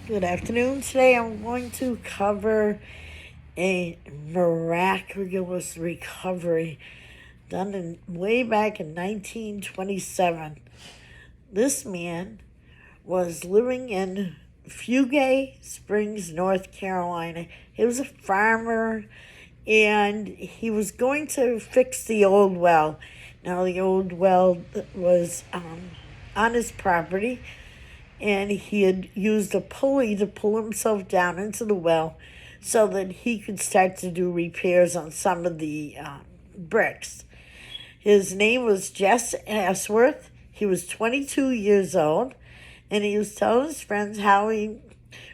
Good afternoon. Today I'm going to cover a miraculous recovery done way back in 1927. This man was living in Fugay Springs, North Carolina. He was a farmer and he was going to fix the old well. Now, the old well was on his property, and he had used a pulley to pull himself down into the well so that he could start to do repairs on some of the bricks. His name was Jess Ashworth. He was 22 years old, and he was telling his friends how he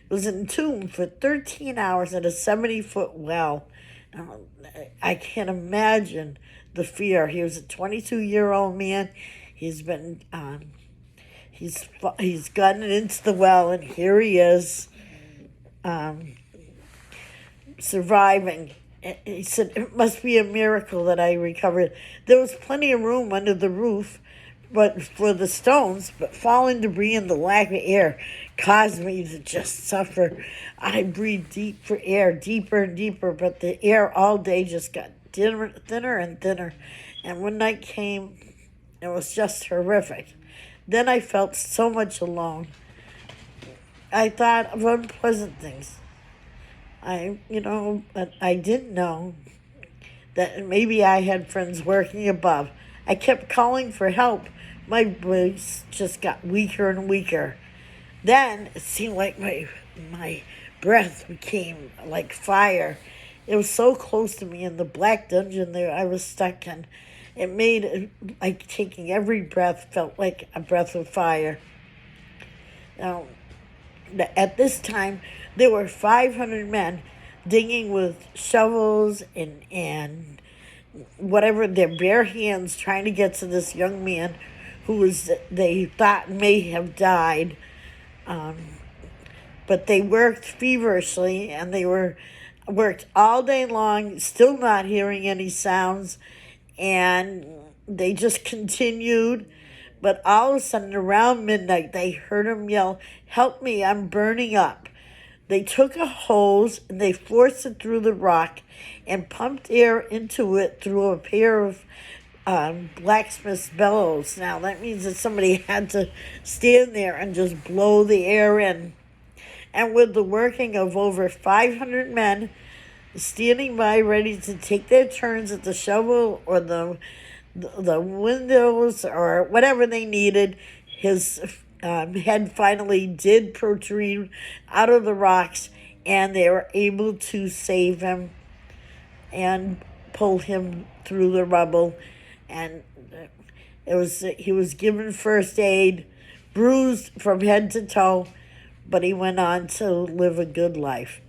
was entombed for 13 hours at a 70-foot well. I can't imagine the fear. He was a 22-year-old man. He's been he's gotten into the well, and here he is, surviving. He said, "It must be a miracle that I recovered." There was plenty of room under the roof, but for the stones, but falling debris and the lack of air caused me to just suffer. I breathed deep for air, deeper and deeper, but the air all day just got thinner and thinner. And when night came, it was just horrific. Then I felt so much alone. I thought of unpleasant things. But I didn't know that maybe I had friends working above. I kept calling for help. My voice just got weaker and weaker. Then it seemed like my breath became like fire. It was so close to me in the black dungeon there I was stuck in. It made it like taking every breath felt like a breath of fire. Now, at this time, there were 500 men digging with shovels and whatever, their bare hands, trying to get to this young man they thought may have died. But they worked feverishly, and they worked all day long, still not hearing any sounds, and they just continued. But all of a sudden, around midnight, they heard him yell, "Help me, I'm burning up." They took a hose and they forced it through the rock and pumped air into it through a pair of blacksmith's bellows. Now, that means that somebody had to stand there and just blow the air in. And with the working of over 500 men standing by ready to take their turns at the shovel or the windows or whatever they needed, his head finally did protrude out of the rocks, and they were able to save him and pull him through the rubble. And he was given first aid, bruised from head to toe, but he went on to live a good life.